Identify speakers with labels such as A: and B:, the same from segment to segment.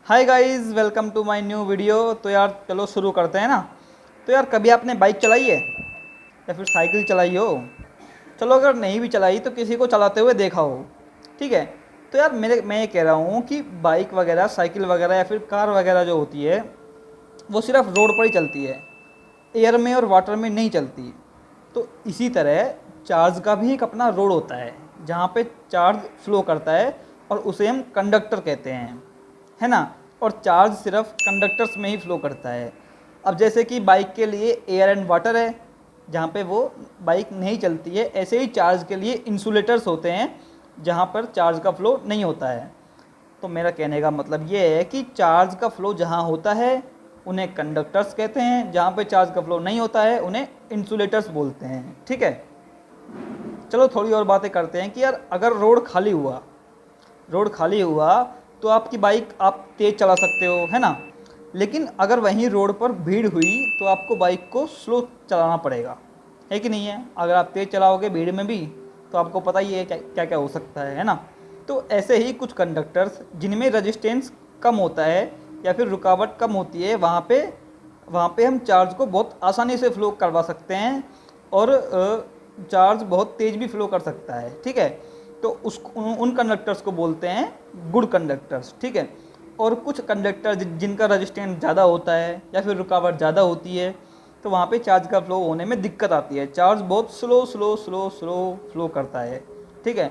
A: Hi guys, welcome to my new video. तो यार चलो शुरू करते हैं ना। तो यार कभी आपने बाइक चलाई है या फिर साइकिल चलाई हो? चलो अगर नहीं भी चलाई तो किसी को चलाते हुए देखा हो। ठीक है। तो यार मैं ये कह रहा हूँ कि बाइक वगैरह, साइकिल वगैरह या फिर कार वगैरह जो होती है वो सिर्फ रोड पर ही चलती है, एयर में और वाटर में नहीं चलती। तो इसी तरह चार्ज का भी एक अपना रोड होता है जहाँ पे चार्ज फ्लो करता है, और उसे हम कंडक्टर कहते हैं, है ना। और चार्ज सिर्फ कंडक्टर्स में ही फ्लो करता है। अब जैसे कि बाइक के लिए एयर एंड वाटर है जहाँ पे वो बाइक नहीं चलती है, ऐसे ही चार्ज के लिए इंसुलेटर्स होते हैं जहाँ पर चार्ज का फ्लो नहीं होता है। तो मेरा कहने का मतलब ये है कि चार्ज का फ्लो जहाँ होता है उन्हें कंडक्टर्स कहते हैं, जहाँ पे चार्ज का फ्लो नहीं होता है उन्हें इंसुलेटर्स बोलते हैं। ठीक है। चलो थोड़ी और बातें करते हैं कि यार अगर रोड खाली हुआ तो आपकी बाइक आप तेज़ चला सकते हो, है ना। लेकिन अगर वहीं रोड पर भीड़ हुई तो आपको बाइक को स्लो चलाना पड़ेगा, है कि नहीं है। अगर आप तेज़ चलाओगे भीड़ में भी तो आपको पता ही है क्या क्या हो सकता है ना। तो ऐसे ही कुछ कंडक्टर्स जिनमें रेजिस्टेंस कम होता है या फिर रुकावट कम होती है, वहाँ पे हम चार्ज को बहुत आसानी से फ्लो करवा सकते हैं, और चार्ज बहुत तेज़ भी फ्लो कर सकता है। ठीक है। तो उन कंडक्टर्स को बोलते हैं गुड कंडक्टर्स। ठीक है। और कुछ कंडक्टर जिनका रजिस्टेंस ज़्यादा होता है या फिर रुकावट ज़्यादा होती है, तो वहाँ पे चार्ज का फ्लो होने में दिक्कत आती है, चार्ज बहुत slow slow slow slow flow करता है। ठीक है।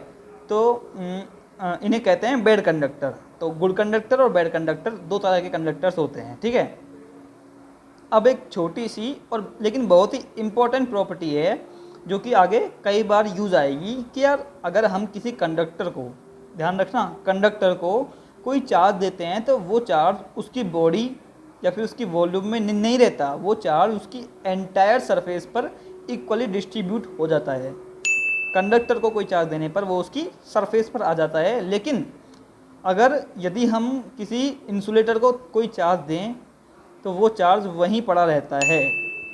A: तो इन्हें कहते हैं बैड कंडक्टर। तो गुड कंडक्टर और बैड कंडक्टर दो तरह के कंडक्टर्स होते हैं। ठीक है। अब एक छोटी सी और लेकिन बहुत ही इम्पोर्टेंट प्रॉपर्टी है जो कि आगे कई बार यूज़ आएगी कि यार अगर हम किसी कंडक्टर को, ध्यान रखना, कंडक्टर को कोई चार्ज देते हैं तो वो चार्ज उसकी बॉडी या फिर उसकी वॉल्यूम में नहीं रहता, वो चार्ज उसकी एंटायर सरफेस पर इक्वली डिस्ट्रीब्यूट हो जाता है। कंडक्टर को कोई चार्ज देने पर वो उसकी सरफेस पर आ जाता है, लेकिन अगर यदि हम किसी इंसुलेटर को कोई चार्ज दें तो वो चार्ज वहीं पड़ा रहता है,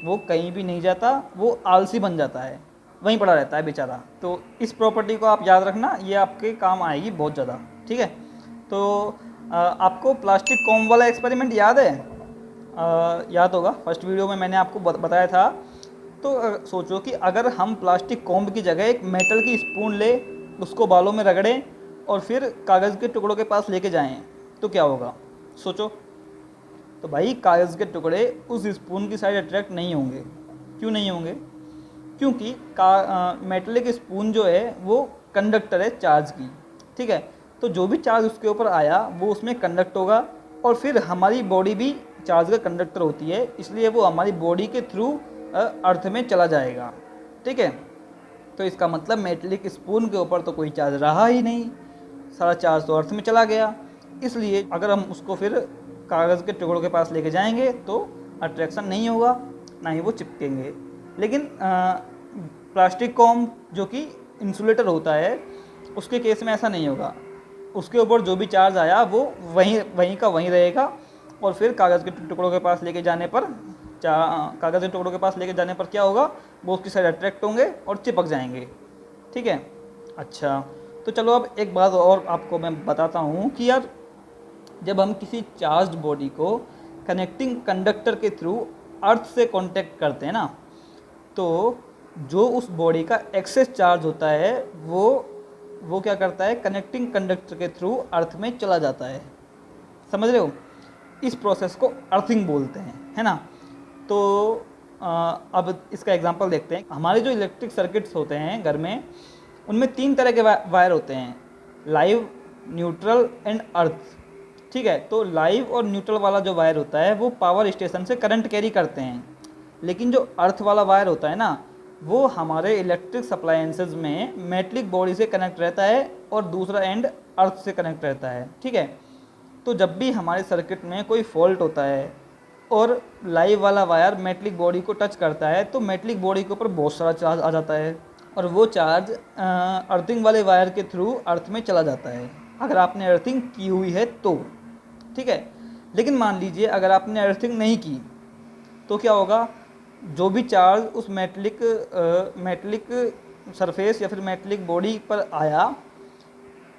A: वो कहीं भी नहीं जाता, वो आलसी बन जाता है, वहीं पड़ा रहता है बेचारा। तो इस प्रॉपर्टी को आप याद रखना, ये आपके काम आएगी बहुत ज़्यादा। ठीक है। तो आपको प्लास्टिक कॉम वाला एक्सपेरिमेंट याद है? याद होगा, फर्स्ट वीडियो में मैंने आपको बताया था। तो सोचो कि अगर हम प्लास्टिक कॉम्ब की जगह एक मेटल की स्पून ले, उसको बालों में रगड़ें और फिर कागज़ के टुकड़ों के पास लेके जाएं तो क्या होगा, सोचो। तो भाई कागज़ के टुकड़े उस स्पून की साइड अट्रैक्ट नहीं होंगे। क्यों नहीं होंगे? क्योंकि मेटलिक स्पून जो है वो कंडक्टर है चार्ज की। ठीक है। तो जो भी चार्ज उसके ऊपर आया वो उसमें कंडक्ट होगा, और फिर हमारी बॉडी भी चार्ज का कंडक्टर होती है, इसलिए वो हमारी बॉडी के थ्रू अर्थ में चला जाएगा। ठीक है। तो इसका मतलब मेटलिक स्पून के ऊपर तो कोई चार्ज रहा ही नहीं, सारा चार्ज तो अर्थ में चला गया। इसलिए अगर हम उसको फिर कागज़ के टुकड़ों के पास लेके जाएंगे तो अट्रैक्शन नहीं होगा, ना ही वो चिपकेंगे। लेकिन प्लास्टिक कॉम जो कि इंसुलेटर होता है उसके केस में ऐसा नहीं होगा, उसके ऊपर जो भी चार्ज आया वो वहीं का वहीं रहेगा, और फिर कागज़ के टुकड़ों के पास लेके जाने पर कागज़ के टुकड़ों के पास लेके जाने पर क्या होगा, वो उसकी साइड अट्रैक्ट होंगे और चिपक जाएंगे। ठीक है। अच्छा, तो चलो अब एक बात और आपको मैं बताता हूँ कि यार जब हम किसी चार्ज बॉडी को कनेक्टिंग कंडक्टर के थ्रू अर्थ से कांटेक्ट करते हैं ना, तो जो उस बॉडी का एक्सेस चार्ज होता है वो क्या करता है, कनेक्टिंग कंडक्टर के थ्रू अर्थ में चला जाता है। समझ रहे हो? इस प्रोसेस को अर्थिंग बोलते हैं, है ना। तो अब इसका एग्जांपल देखते हैं। हमारे जो इलेक्ट्रिक सर्किट्स होते हैं घर में, उनमें 3 तरह के वायर होते हैं, लाइव, न्यूट्रल एंड अर्थ। ठीक है। तो लाइव और न्यूट्रल वाला जो वायर होता है वो पावर स्टेशन से करंट कैरी करते हैं, लेकिन जो अर्थ वाला वायर होता है ना, वो हमारे इलेक्ट्रिक अप्लायंसेस में मेटलिक बॉडी से कनेक्ट रहता है और दूसरा एंड अर्थ से कनेक्ट रहता है। ठीक है। तो जब भी हमारे सर्किट में कोई फॉल्ट होता है और लाइव वाला वायर मेटलिक बॉडी को टच करता है तो मेटलिक बॉडी के ऊपर बहुत सारा चार्ज आ जाता है, और वो चार्ज अर्थिंग वाले वायर के थ्रू अर्थ में चला जाता है, अगर आपने अर्थिंग की हुई है तो। ठीक है। लेकिन मान लीजिए अगर आपने अर्थिंग नहीं की तो क्या होगा, जो भी चार्ज उस मेटलिक सरफेस या फिर मेटलिक बॉडी पर आया,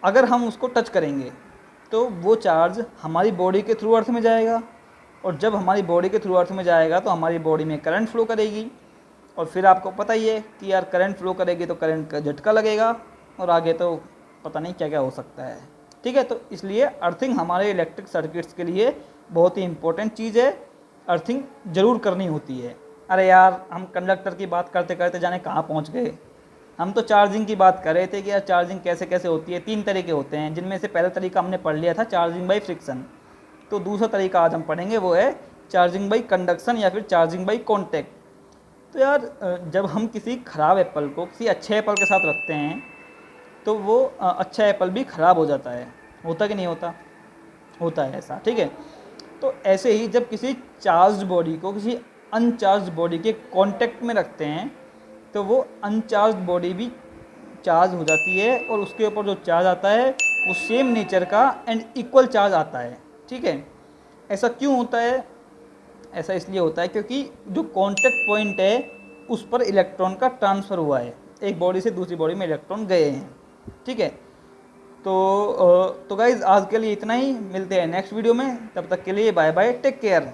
A: अगर हम उसको टच करेंगे तो वो चार्ज हमारी बॉडी के थ्रू अर्थ में जाएगा, और जब हमारी बॉडी के थ्रू अर्थ में जाएगा तो हमारी बॉडी में करंट फ्लो करेगी, और फिर आपको पता ही है कि यार करंट फ्लो करेगी तो करंट का झटका लगेगा, और आगे तो पता नहीं क्या क्या हो सकता है। ठीक है, तो इसलिए अर्थिंग हमारे इलेक्ट्रिक सर्किट्स के लिए बहुत ही इम्पोर्टेंट चीज़ है, अर्थिंग ज़रूर करनी होती है। अरे यार, हम कंडक्टर की बात करते करते जाने कहाँ पहुँच गए। हम तो चार्जिंग की बात कर रहे थे कि यार चार्जिंग कैसे कैसे होती है। 3 तरीके होते हैं, जिनमें से पहला तरीका हमने पढ़ लिया था, चार्जिंग बाई फ्रिक्शन। तो दूसरा तरीका आज हम पढ़ेंगे, वो है चार्जिंग बाई कंडक्शन या फिर चार्जिंग बाई कॉन्टैक्ट। तो यार जब हम किसी ख़राब एप्पल को किसी अच्छे एप्पल के साथ रखते हैं तो वो अच्छा एप्पल भी ख़राब हो जाता है। होता कि नहीं होता? होता है ऐसा। ठीक है, तो ऐसे ही जब किसी चार्ज्ड बॉडी को किसी अनचार्ज्ड बॉडी के कांटेक्ट में रखते हैं तो वो अनचार्ज्ड बॉडी भी चार्ज हो जाती है, और उसके ऊपर जो चार्ज आता है वो सेम नेचर का एंड इक्वल चार्ज आता है। ठीक है, ऐसा क्यों होता है? ऐसा इसलिए होता है क्योंकि जो कांटेक्ट पॉइंट है उस पर इलेक्ट्रॉन का ट्रांसफ़र हुआ है, एक बॉडी से दूसरी बॉडी में इलेक्ट्रॉन गए हैं। ठीक है, तो गाइज़ आज के लिए इतना ही, मिलते हैं नेक्स्ट वीडियो में, तब तक के लिए बाय बाय, टेक केयर।